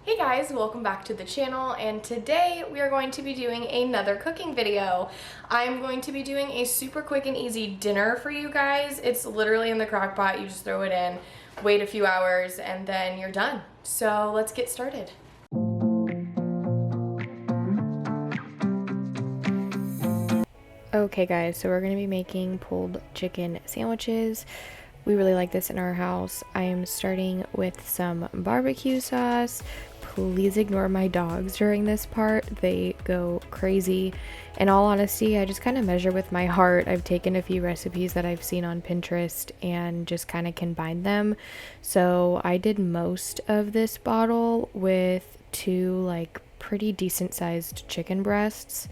Hey guys, welcome back to the channel, and today we are going to be doing another cooking video. I'm going to be doing a super quick and easy dinner for you guys. It's literally in the crock pot. You just throw it in, wait a few hours, and then you're done. So let's get started. Okay guys, so we're going to be making pulled chicken sandwiches. We really like this in our house. I am starting with some barbecue sauce. Please ignore my dogs during this part. They go crazy. In all honesty, I just kind of measure with my heart. I've taken a few recipes that I've seen on Pinterest and just kind of combined them. So I did most of this bottle with two like pretty decent sized chicken breasts.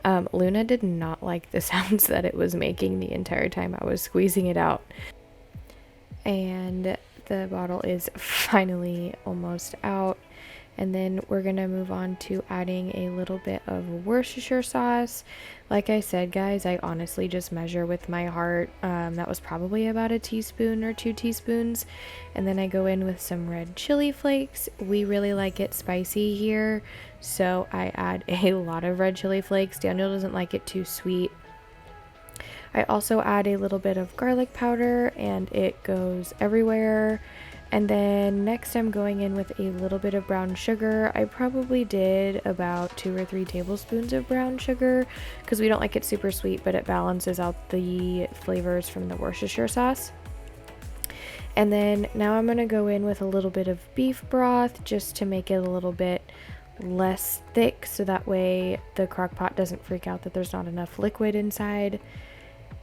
Luna did not like the sounds that it was making the entire time I was squeezing it out. And the bottle is finally almost out. And then we're going to move on to adding a little bit of Worcestershire sauce. Like I said, guys, I honestly just measure with my heart. That was probably about a teaspoon or 2 teaspoons. And then I go in with some red chili flakes. We really like it spicy here, so I add a lot of red chili flakes. Daniel doesn't like it too sweet. I also add a little bit of garlic powder and it goes everywhere. And then next I'm going in with a little bit of brown sugar. I probably did about 2 or 3 tablespoons of brown sugar because we don't like it super sweet, but it balances out the flavors from the Worcestershire sauce. And then now I'm going to go in with a little bit of beef broth just to make it a little bit less thick, so that way the crock pot doesn't freak out that there's not enough liquid inside.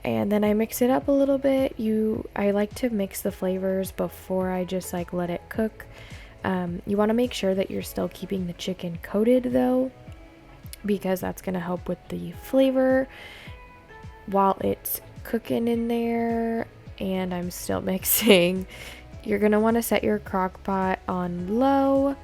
And then I mix it up a little bit. I like to mix the flavors before I just like let it cook. You want to make sure that you're still keeping the chicken coated though, because that's going to help with the flavor while it's cooking in there. And I'm still mixing. You're going to want to set your crock pot on low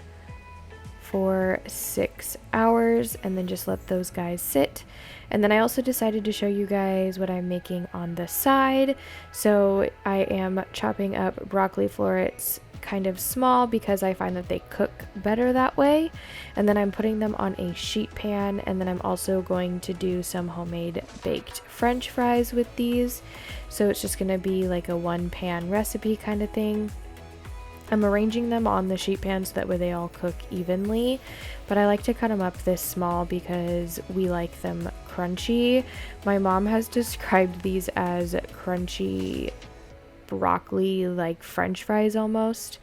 for 6 hours and then just let those guys sit. And then I also decided to show you guys what I'm making on the side. So I am chopping up broccoli florets kind of small because I find that they cook better that way. And then I'm putting them on a sheet pan, and then I'm also going to do some homemade baked French fries with these. So it's just going to be like a one pan recipe kind of thing. I'm arranging them on the sheet pan so that way they all cook evenly, but I like to cut them up this small because we like them crunchy. My mom has described these as crunchy broccoli, like French fries almost,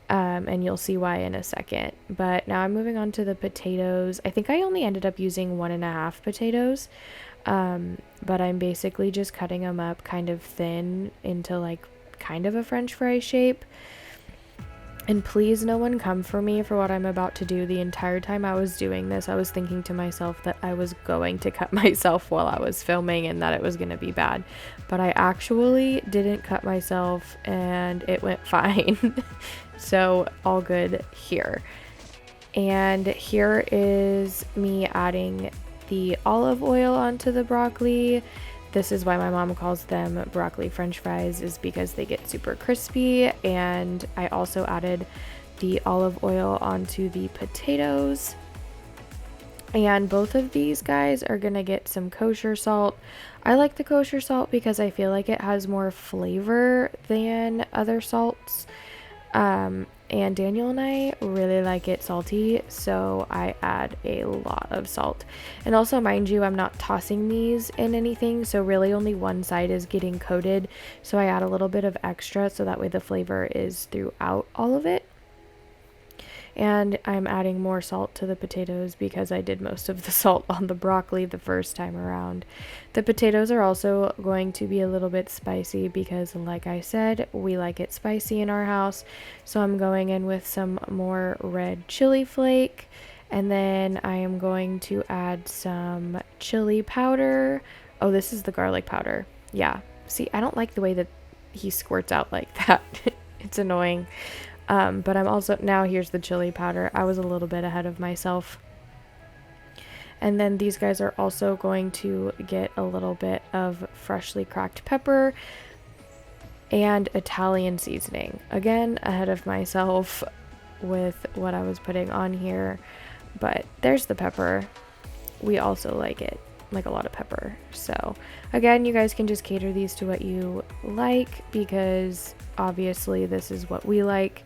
and you'll see why in a second. But now I'm moving on to the potatoes. I think I only ended up using 1.5 potatoes, but I'm basically just cutting them up kind of thin into like kind of a French fry shape. And please, no one come for me for what I'm about to do. The entire time I was doing this, I was thinking to myself that I was going to cut myself while I was filming and that it was going to be bad. But I actually didn't cut myself and it went fine. So all good here. And here is me adding the olive oil onto the broccoli. This is why my mom calls them broccoli French fries, is because they get super crispy. And I also added the olive oil onto the potatoes. And both of these guys are going to get some kosher salt. I like the kosher salt because I feel like it has more flavor than other salts. And Daniel and I really like it salty, so I add a lot of salt. And also, mind you, I'm not tossing these in anything, so really only one side is getting coated, so I add a little bit of extra so that way the flavor is throughout all of it. And I'm adding more salt to the potatoes because I did most of the salt on the broccoli the first time around. The potatoes are also going to be a little bit spicy because, like I said, we like it spicy in our house. So I'm going in with some more red chili flake, and then I am going to add some chili powder. Oh, this is the garlic powder. Yeah. See, I don't like the way that he squirts out like that. It's annoying. But I'm also, now here's the chili powder. I was a little bit ahead of myself. And then these guys are also going to get a little bit of freshly cracked pepper and Italian seasoning. Again, ahead of myself. with what I was putting on here, but there's the pepper. We also like it, like a lot of pepper. So again, you guys can just cater these to what you like, because obviously this is what we like.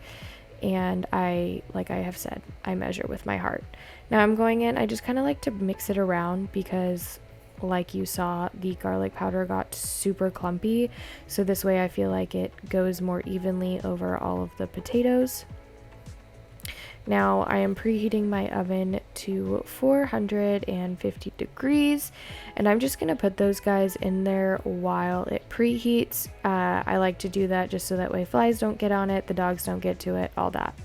And like I have said, I measure with my heart. Now I'm going in, I just kind of like to mix it around because like you saw, the garlic powder got super clumpy. So this way I feel like it goes more evenly over all of the potatoes. Now I am preheating my oven to 450 degrees, and I'm just going to put those guys in there while it preheats. I like to do that just so that way flies don't get on it, the dogs don't get to it, all that.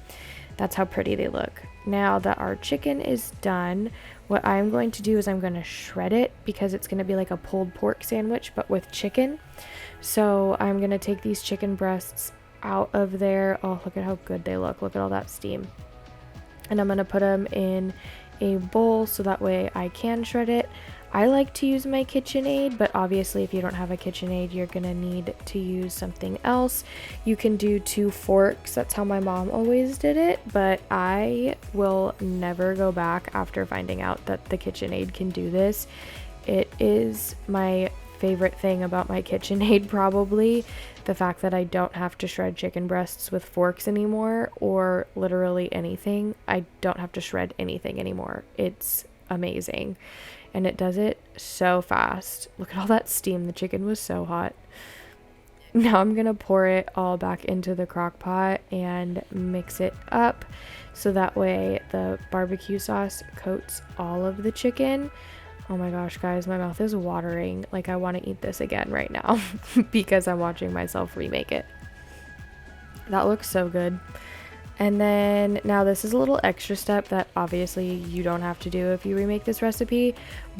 That's how pretty they look. Now that our chicken is done, what I'm going to do is I'm going to shred it, because it's going to be like a pulled pork sandwich but with chicken. So I'm going to take these chicken breasts out of there. Oh, look at how good they look. Look at all that steam. And I'm going to put them in a bowl so that way I can shred it. I like to use my KitchenAid, but obviously if you don't have a KitchenAid, you're going to need to use something else. You can do 2 forks. That's how my mom always did it, but I will never go back after finding out that the KitchenAid can do this. It is my favorite thing about my KitchenAid, probably the fact that I don't have to shred chicken breasts with forks anymore, or literally anything. I don't have to shred anything anymore. It's amazing, and it does it so fast. Look at all that steam. The chicken was so hot. Now I'm gonna pour it all back into the crock pot and mix it up so that way the barbecue sauce coats all of the chicken. Oh my gosh, guys, my mouth is watering. Like, I want to eat this again right now because I'm watching myself remake it. That looks so good. And then now this is a little extra step that obviously you don't have to do if you remake this recipe,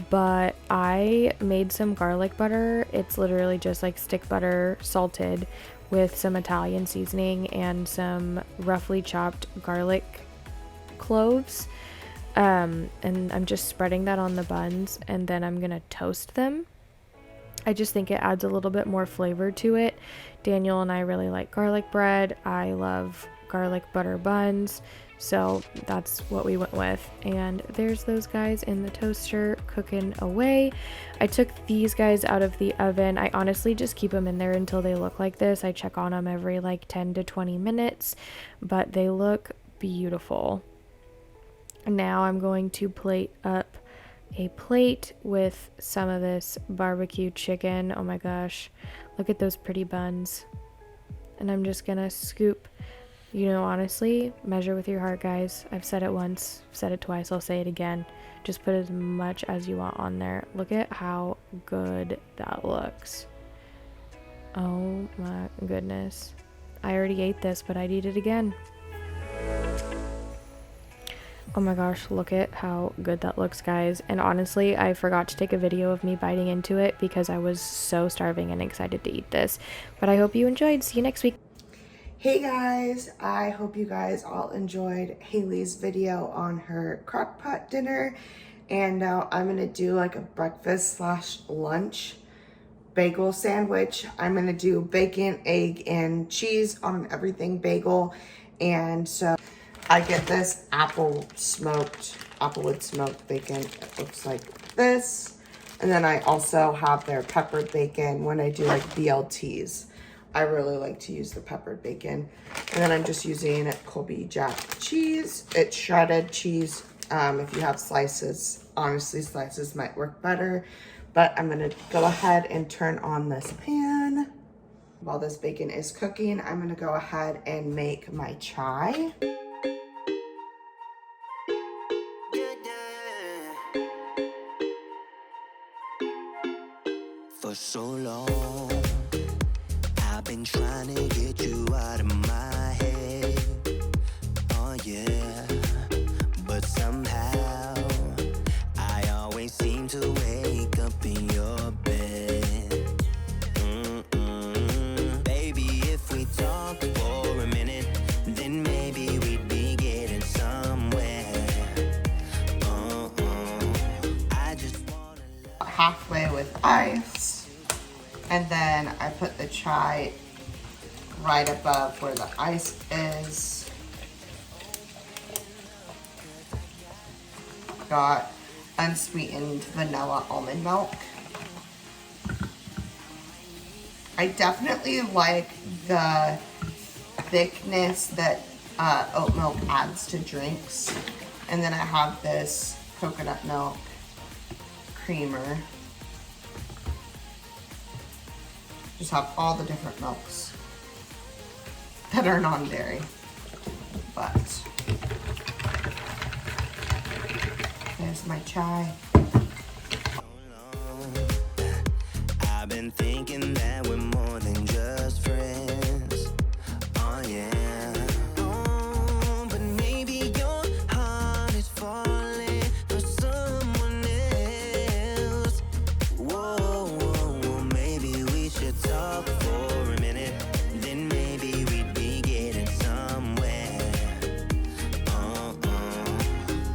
but I made some garlic butter. It's literally just like stick butter salted with some Italian seasoning and some roughly chopped garlic cloves. And I'm just spreading that on the buns, and then I'm gonna toast them. I just think it adds a little bit more flavor to it. Daniel and I really like garlic bread. I love garlic butter buns, so that's what we went with. And there's those guys in the toaster cooking away. I took these guys out of the oven. I honestly just keep them in there until they look like this. I check on them every like 10 to 20 minutes, but they look beautiful. Now I'm going to plate up a plate with some of this barbecue chicken. Oh my gosh, look at those pretty buns. And I'm just gonna scoop, you know, honestly, measure with your heart, guys. I've said it once, said it twice, I'll say it again. Just put as much as you want on there. Look at how good that looks. Oh my goodness. I already ate this, but I'd eat it again. Oh my gosh, look at how good that looks, guys. And honestly, I forgot to take a video of me biting into it because I was so starving and excited to eat this. But I hope you enjoyed. See you next week. Hey guys, I hope you guys all enjoyed Haley's video on her crock pot dinner. And now I'm gonna do like a breakfast slash lunch bagel sandwich. I'm gonna do bacon, egg, and cheese on an everything bagel. And so I get this applewood smoked bacon. It looks like this. And then I also have their peppered bacon when I do like BLTs. I really like to use the peppered bacon. And then I'm just using Colby Jack cheese. It's shredded cheese. If you have slices, honestly, slices might work better. But I'm gonna go ahead and turn on this pan. While this bacon is cooking, I'm gonna go ahead and make my chai. For so long, I've been trying to get you out of my head. Oh yeah, but somehow I always seem to wake up in your bed. Baby, if we talk for a minute, then maybe we'd be getting somewhere. I just wanna Halfway with ice. And then I put the chai right above where the ice is. got unsweetened vanilla almond milk. I definitely like the thickness that oat milk adds to drinks. And then I have this coconut milk creamer. Just have all the different milks that are non-dairy. But there's my chai. I've been thinking that we're more than just friends. Oh yeah. Oh, but maybe your heart is falling for someone else. Whoa, whoa, whoa, maybe we should talk for a minute. Then maybe we'd be getting somewhere.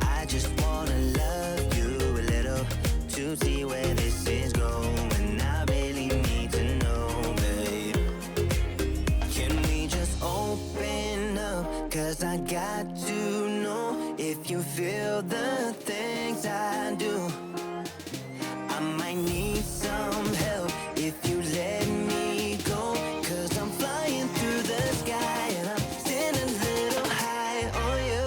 I just wanna love you a little to see where this is going. I really need to know, babe. Can we just open up? 'Cause I got to know if you feel the things I do. I might need some help if you let me go. 'Cause I'm flying through the sky and I'm standing a little high on you.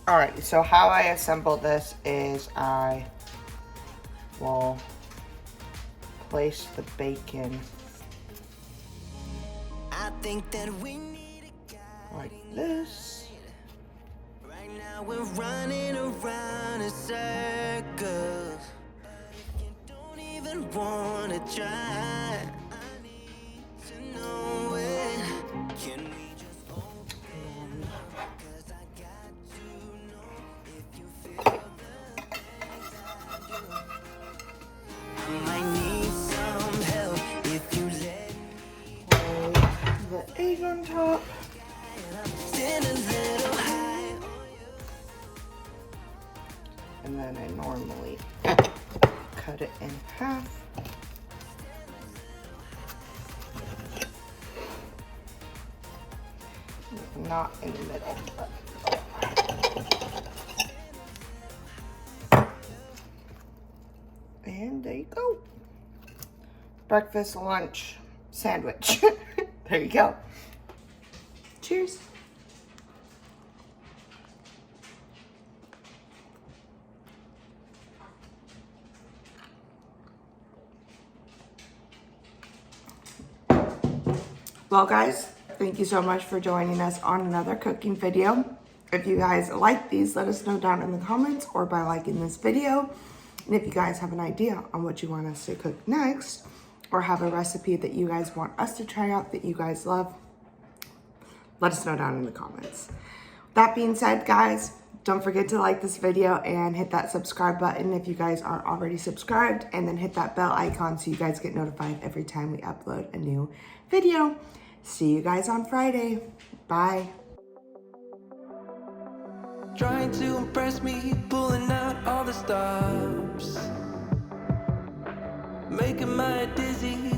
Alright, so how I assemble this is I will place the bacon I think that we need a guy. like this. Right now we're running around in circles. You don't even wanna try. I need to know it. Can we just open up? 'Cause I got to know if you feel the things I do. I might need some help if you let me. The egg on top. Stand a little high on you. And then I normally cut it in half. Not in the middle, but and there you go. Breakfast, lunch, sandwich. There you go. Cheers. Well guys, thank you so much for joining us on another cooking video. If you guys like these, let us know down in the comments or by liking this video. And if you guys have an idea on what you want us to cook next, or have a recipe that you guys want us to try out that you guys love, let us know down in the comments. That being said, guys, don't forget to like this video and hit that subscribe button if you guys aren't already subscribed, and then hit that bell icon so you guys get notified every time we upload a new video. See you guys on Friday. Bye. Trying to impress me, pulling out all the stops, making my dizzy.